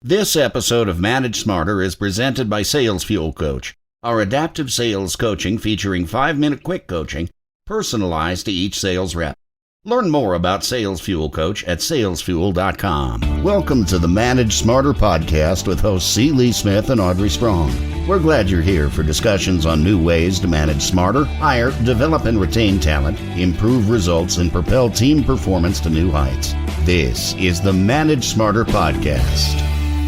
This episode of Manage Smarter is presented by Sales Fuel Coach, our adaptive sales coaching featuring 5-minute quick coaching personalized to each sales rep. Learn more about Sales Fuel Coach at salesfuel.com. Welcome to the Manage Smarter podcast with hosts C. Lee Smith and Audrey Strong. We're glad you're here for discussions on new ways to manage smarter, hire, develop and retain talent, improve results, and propel team performance to new heights. This is the Manage Smarter podcast.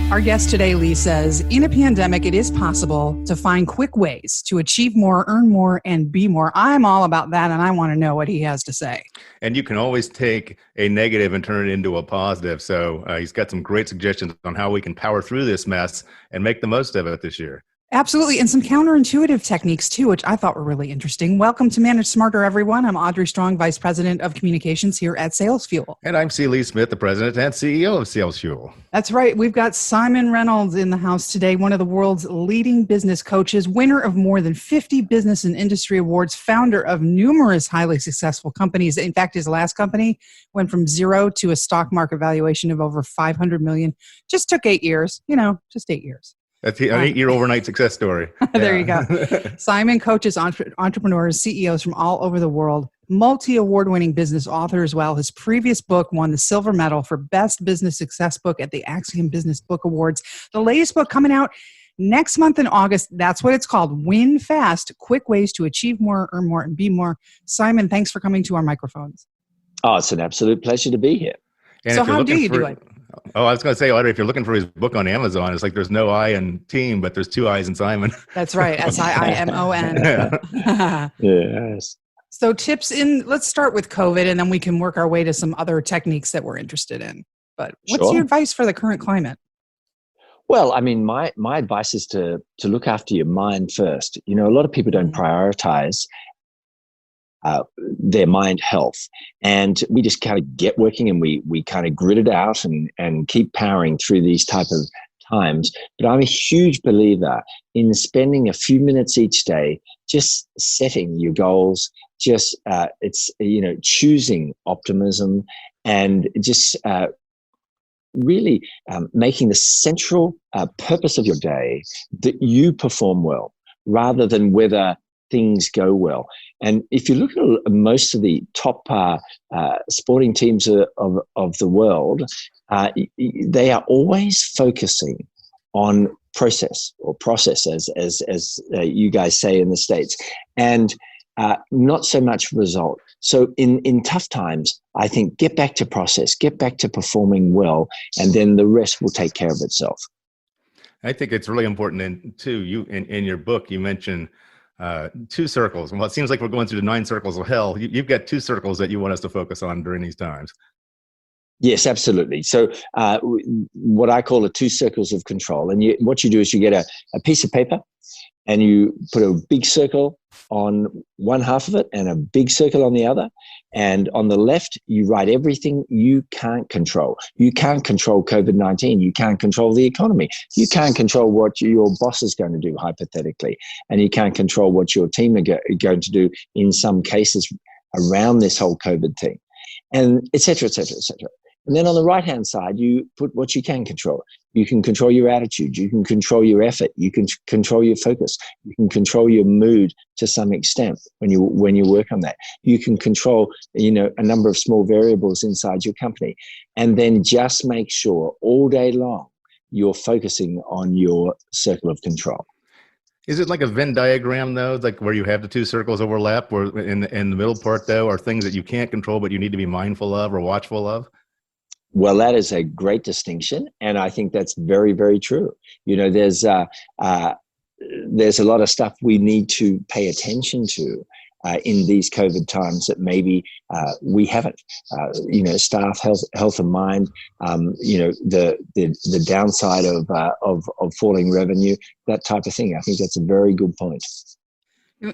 Our guest today, Lee, says, in a pandemic, it is possible to find quick ways to achieve more, earn more, and be more. I'm all about that, and I want to know what he has to say. And you can always take a negative and turn it into a positive. So he's got some great suggestions on how we can power through this mess and make the most of it this year. Absolutely. And some counterintuitive techniques, too, which I thought were really interesting. Welcome to Manage Smarter, everyone. I'm Audrey Strong, Vice President of Communications here at Sales Fuel. And I'm C. Lee Smith, the President and CEO of Sales Fuel. That's right. We've got Siimon Reynolds in the house today, one of the world's leading business coaches, winner of more than 50 business and industry awards, founder of numerous highly successful companies. In fact, his last company went from zero to a stock market valuation of over $500 million. Just took 8 years, just 8 years. That's an 8-year overnight success story. There you go. Siimon coaches entrepreneurs, CEOs from all over the world, multi-award-winning business author as well. His previous book won the silver medal for Best Business Success Book at the Axiom Business Book Awards. The latest book coming out next month in August. That's what it's called. Win Fast, Quick Ways to Achieve More, Earn More, and Be More. Siimon, thanks for coming to our microphones. Oh, it's an absolute pleasure to be here. And so how do you do it? Oh, I was going to say, Audrey, if you're looking for his book on Amazon, it's like there's no I in team, but there's 2 I's in Siimon. That's right. Siimon. Yes. So let's start with COVID, and then we can work our way to some other techniques that we're interested in. But what's your advice for the current climate? Well, I mean, my advice is to look after your mind first. A lot of people don't prioritize their mind health, and we just kind of get working and we kind of grit it out and keep powering through these type of times. But I'm a huge believer in spending a few minutes each day just setting your goals, just choosing optimism and just really making the central purpose of your day that you perform well rather than whether things go well. And if you look at most of the top sporting teams of the world, they are always focusing on process as you guys say in the States, and not so much result. So in tough times, I think get back to process, get back to performing well, and then the rest will take care of itself. I think it's really important. And too, in your book, you mentioned 2 circles. Well, it seems like we're going through the 9 circles of hell. You've got 2 circles that you want us to focus on during these times. Yes, absolutely. So what I call the 2 circles of control. And what you do is you get a piece of paper and you put a big circle on one half of it and a big circle on the other. And on the left, you write everything you can't control. You can't control COVID-19. You can't control the economy. You can't control what your boss is going to do, hypothetically. And you can't control what your team are going to do in some cases around this whole COVID thing, and et cetera, et cetera, et cetera. And then on the right-hand side, you put what you can control. You can control your attitude. You can control your effort. You can control your focus. You can control your mood to some extent when you work on that. You can control, a number of small variables inside your company. And then just make sure all day long you're focusing on your circle of control. Is it like a Venn diagram, though, like where you have the 2 circles overlap, where in the middle part, though, are things that you can't control but you need to be mindful of or watchful of? Well, that is a great distinction, and I think that's very, very true. There's a lot of stuff we need to pay attention to in these COVID times that maybe we haven't. Staff health and mind. The downside of falling revenue, that type of thing. I think that's a very good point.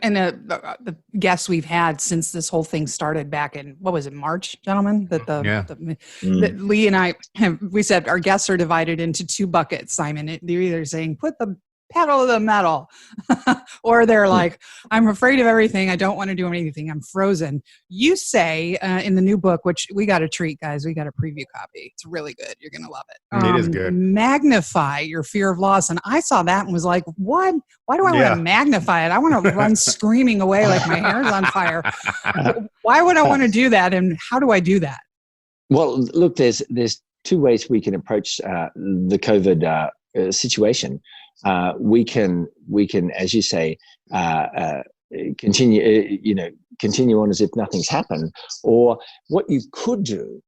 And the guests we've had since this whole thing started back in, what was it, March, gentlemen? That Lee and I we said our guests are divided into 2 buckets, Siimon. They're either saying put the pedal to the metal. Or they're like, I'm afraid of everything. I don't want to do anything. I'm frozen. You say in the new book, which we got to treat, guys, we got a preview copy. It's really good. You're going to love it. It is good. Magnify your fear of loss. And I saw that and was like, what? Why do I want to magnify it? I want to run screaming away like my hair's on fire. Why would I want to do that? And how do I do that? Well, look, there's two ways we can approach the COVID situation. We can, as you say, continue on as if nothing's happened. Or what you could do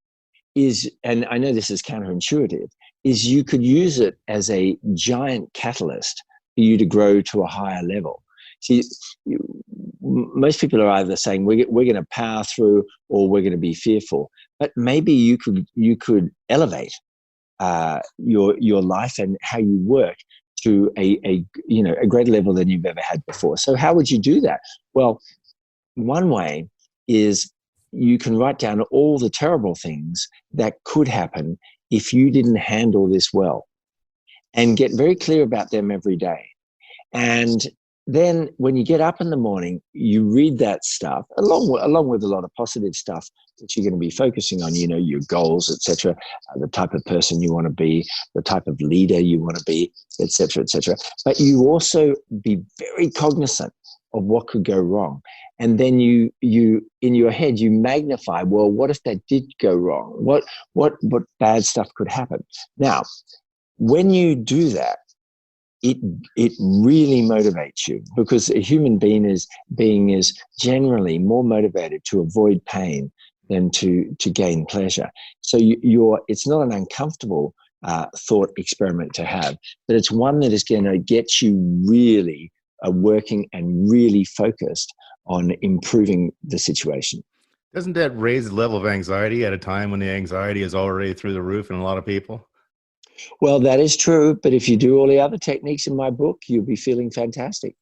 is, and I know this is counterintuitive, is you could use it as a giant catalyst for you to grow to a higher level. See, most people are either saying we're going to power through or we're going to be fearful. But maybe you could elevate your life and how you work to a greater level than you've ever had before. So how would you do that? Well, one way is you can write down all the terrible things that could happen if you didn't handle this well, and get very clear about them every day. And then when you get up in the morning, you read that stuff along with a lot of positive stuff that you're going to be focusing on, your goals, etc., the type of person you want to be, the type of leader you want to be, etc., etc. But you also be very cognizant of what could go wrong. And then you in your head, you magnify, well, what if that did go wrong? What bad stuff could happen? Now, when you do that, it really motivates you, because a human being is generally more motivated to avoid pain than to gain pleasure. So it's not an uncomfortable thought experiment to have, but it's one that is going to get you really working and really focused on improving the situation. Doesn't that raise the level of anxiety at a time when the anxiety is already through the roof in a lot of people? Well, that is true. But if you do all the other techniques in my book, you'll be feeling fantastic.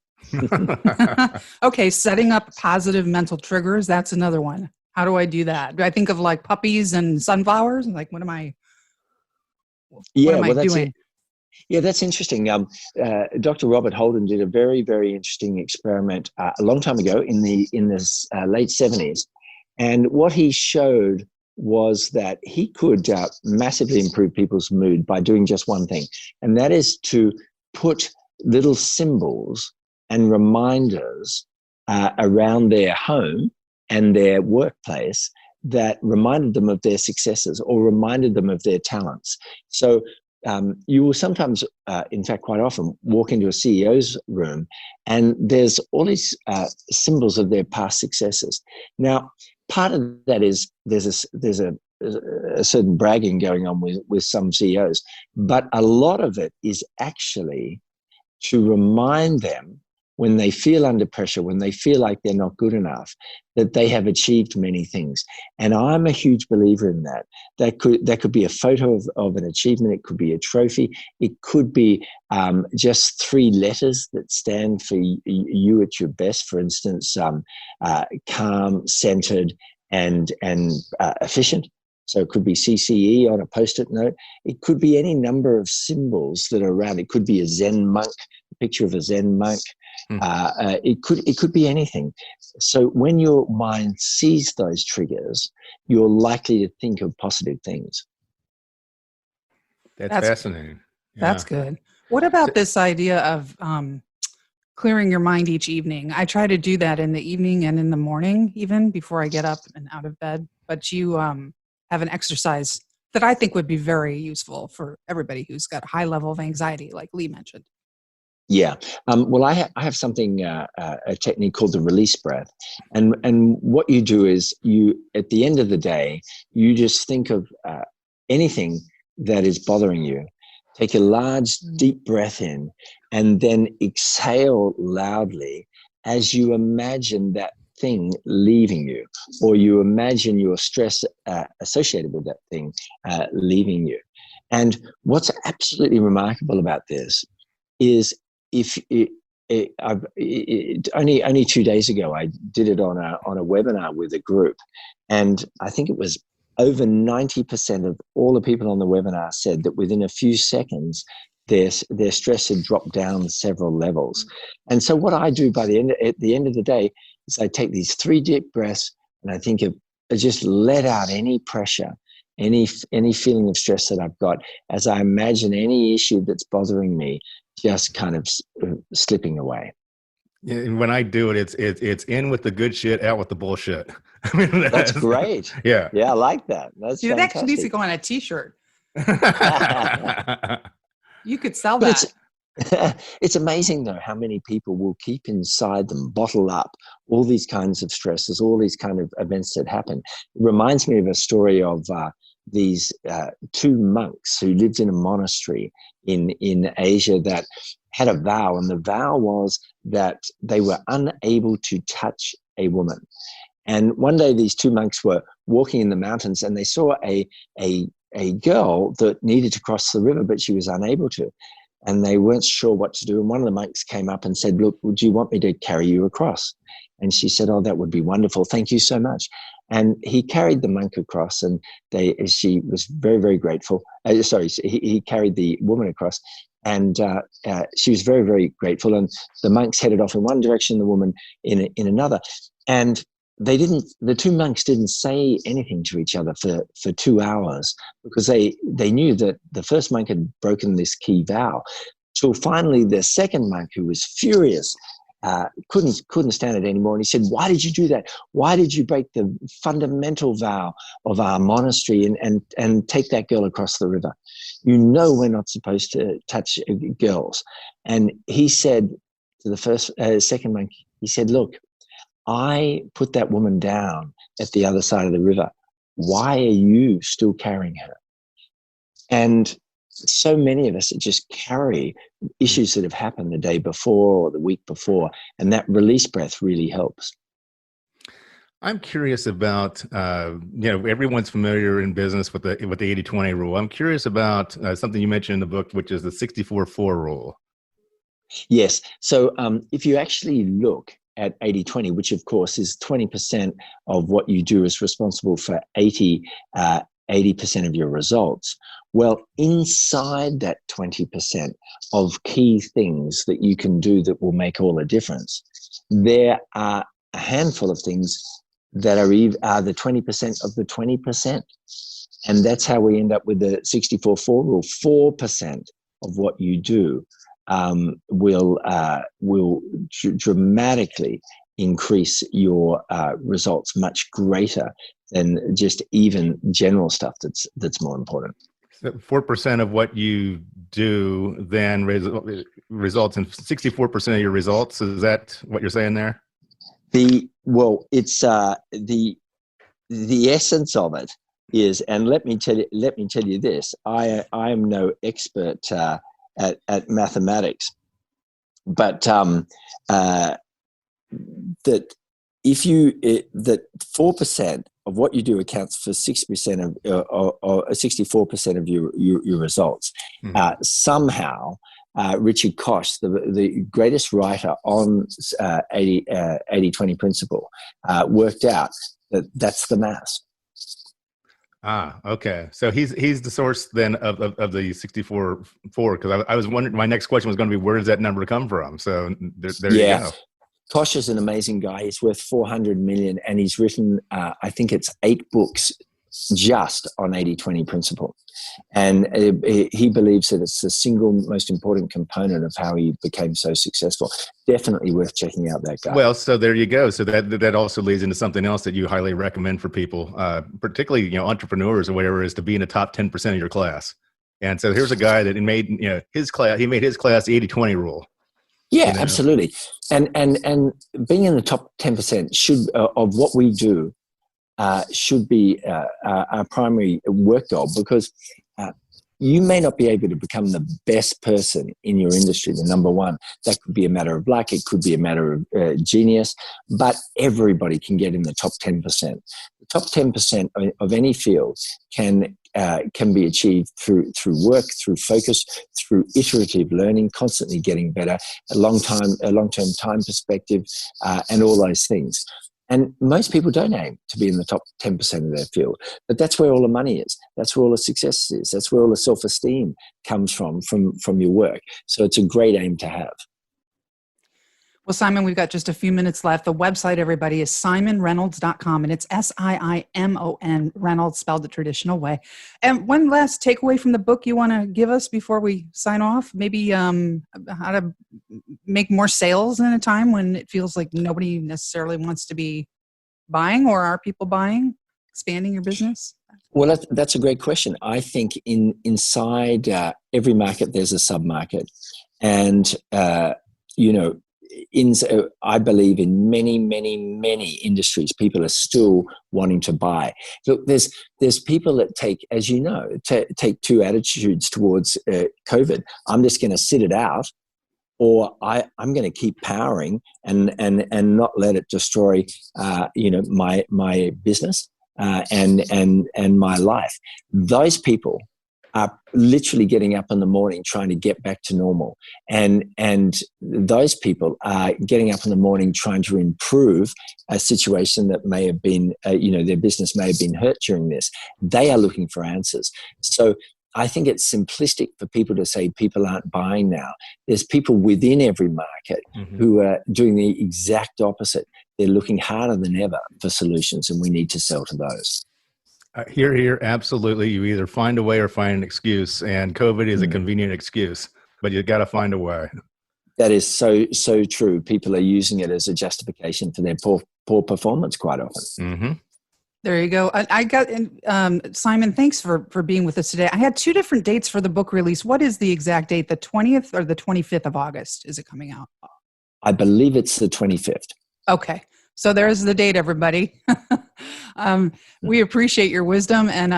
Okay, setting up positive mental triggers. That's another one. How do I do that? Do I think of like puppies and sunflowers? Like, what am I doing? Yeah, that's interesting. Dr. Robert Holden did a very, very interesting experiment a long time ago in the late 70s. And what he showed was that he could massively improve people's mood by doing just one thing. And that is to put little symbols and reminders around their home and their workplace that reminded them of their successes or reminded them of their talents. So you will sometimes, in fact, quite often, walk into a CEO's room and there's all these symbols of their past successes. Now, part of that is there's a certain bragging going on with some CEOs, but a lot of it is actually to remind them when they feel under pressure, when they feel like they're not good enough, that they have achieved many things. And I'm a huge believer in that. That could be a photo of an achievement. It could be a trophy. It could be just 3 letters that stand for you at your best. For instance, calm, centered, and efficient. So it could be CCE on a Post-it note. It could be any number of symbols that are around. It could be a Zen monk, a picture of a Zen monk. It could be anything. So when your mind sees those triggers, you're likely to think of positive things. That's fascinating. Yeah. That's good. What about this idea of clearing your mind each evening? I try to do that in the evening and in the morning, even before I get up and out of bed. But you have an exercise that I think would be very useful for everybody who's got a high level of anxiety, like Lee mentioned. Yeah. Well, I have something, a technique called the release breath. And what you do is at the end of the day, you just think of anything that is bothering you. Take a large, deep breath in and then exhale loudly as you imagine that thing leaving you, or you imagine your stress associated with that thing leaving you. And what's absolutely remarkable about this is only 2 days ago, I did it on a webinar with a group, and I think it was over 90% of all the people on the webinar said that within a few seconds, their stress had dropped down several levels. And so what I do at the end of the day is I take these 3 deep breaths and I think of just let out any pressure, any feeling of stress that I've got as I imagine any issue that's bothering me just kind of slipping away. Yeah, and when I do it, it's in with the good shit, out with the bullshit. I mean, that's great. Yeah. Yeah, I like that. That's That fantastic. actually needs to go on a t-shirt. You could sell that. It's amazing, though, how many people will keep inside them, bottle up all these kinds of stresses, all these kind of events that happen. It reminds me of a story of these 2 monks who lived in a monastery in Asia that had a vow, and the vow was that they were unable to touch a woman. And one day these 2 monks were walking in the mountains and they saw a girl that needed to cross the river, but she was unable to. And they weren't sure what to do. And one of the monks came up and said, look, would you want me to carry you across? And she said, oh, that would be wonderful. Thank you so much. And he carried the monk across, and she was very, very grateful. He carried the woman across, and she was very, very grateful. And the monks headed off in one direction, the woman in another. And the 2 monks didn't say anything to each other for 2 hours because they knew that the first monk had broken this key vow. Till finally the second monk, who was furious, couldn't stand it anymore. And he said, why did you do that? Why did you break the fundamental vow of our monastery and take that girl across the river? You know we're not supposed to touch girls. And he said to the second monk, he said, look, I put that woman down at the other side of the river. Why are you still carrying her? And so many of us just carry issues that have happened the day before or the week before, and that release breath really helps. I'm curious about, everyone's familiar in business with the 80-20 rule. I'm curious about something you mentioned in the book, which is the 64-4 rule. Yes. So if you actually look at 80-20, which of course is 20% of what you do is responsible for 80% of your results. Well, inside that 20% of key things that you can do that will make all the difference, there are a handful of things that are the 20% of the 20%. And that's how we end up with the 64-4 rule. 4% of what you do will dramatically increase your results, much greater than just even general stuff that's more important. So 4% of what you do then results in 64% of your results. Is that what you're saying there? It's the essence of it is, and let me tell you this. I am no expert at mathematics, but that 4% of what you do accounts for 6% of or 64% of your results. Mm-hmm. Somehow, Richard Koch, the greatest writer on 80-20 principle, worked out that that's the math. Ah, okay. So he's the source then of the 64-4, because I was wondering, my next question was going to be, where does that number come from? So there you go. Koch is an amazing guy. He's worth $400 million, and he's written, I think it's 8 books just on 80-20 principle. And he believes that it's the single most important component of how he became so successful. Definitely worth checking out that guy. Well, so there you go. So that also leads into something else that you highly recommend for people, particularly entrepreneurs or whatever, is to be in the top 10% of your class. And so here's a guy that made his class. He made his class the 80-20 rule. Yeah, absolutely. And being in the top 10% of what we do should be our primary work goal, because you may not be able to become the best person in your industry, the number one. That could be a matter of luck. It could be a matter of genius, but everybody can get in the top 10%. The top 10% of any field can be achieved through work, through focus, through iterative learning, constantly getting better, a long-term time perspective, and all those things. And most people don't aim to be in the top 10% of their field, but that's where all the money is. That's where all the success is. That's where all the self-esteem comes from your work. So it's a great aim to have. Well, Siimon, we've got just a few minutes left. The website, everybody, is SiimonReynolds.com, and it's Siimon Reynolds, spelled the traditional way. And one last takeaway from the book you want to give us before we sign off? Maybe how to make more sales in a time when it feels like nobody necessarily wants to be buying, or are people buying, expanding your business? Well, that's a great question. I think inside every market, there's a sub-market. And, I believe in many, many, many industries, people are still wanting to buy. Look, there's people that take, as you know, take two attitudes towards COVID. I'm just going to sit it out, or I'm going to keep powering and not let it destroy, my business and my life. Those people are literally getting up in the morning trying to get back to normal. And those people are getting up in the morning trying to improve a situation that may have been, their business may have been hurt during this. They are looking for answers. So I think it's simplistic for people to say people aren't buying now. There's people within every market who are doing the exact opposite. They're looking harder than ever for solutions, and we need to sell to those. Here, absolutely. You either find a way or find an excuse, and COVID is a convenient excuse, but you got to find a way. That is so true. People are using it as a justification for their poor performance quite often. Mm-hmm. There you go. I got Siimon, thanks for being with us today. I had two different dates for the book release. What is the exact date? The 20th or the 25th of August? Is it coming out? I believe it's the 25th. Okay. So there's the date, everybody. We appreciate your wisdom, and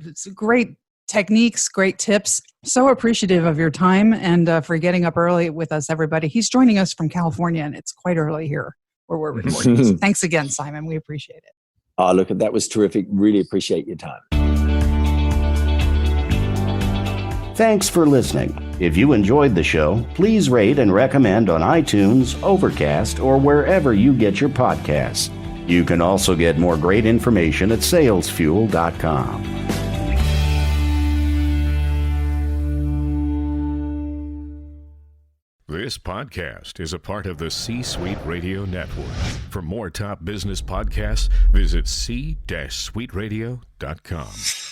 it's great techniques, great tips. So appreciative of your time and for getting up early with us, everybody. He's joining us from California, and it's quite early here where we're recording. So thanks again, Siimon. We appreciate it. Oh, look, that was terrific. Really appreciate your time. Thanks for listening. If you enjoyed the show, please rate and recommend on iTunes, Overcast, or wherever you get your podcasts. You can also get more great information at salesfuel.com. This podcast is a part of the C-Suite Radio Network. For more top business podcasts, visit c-suiteradio.com.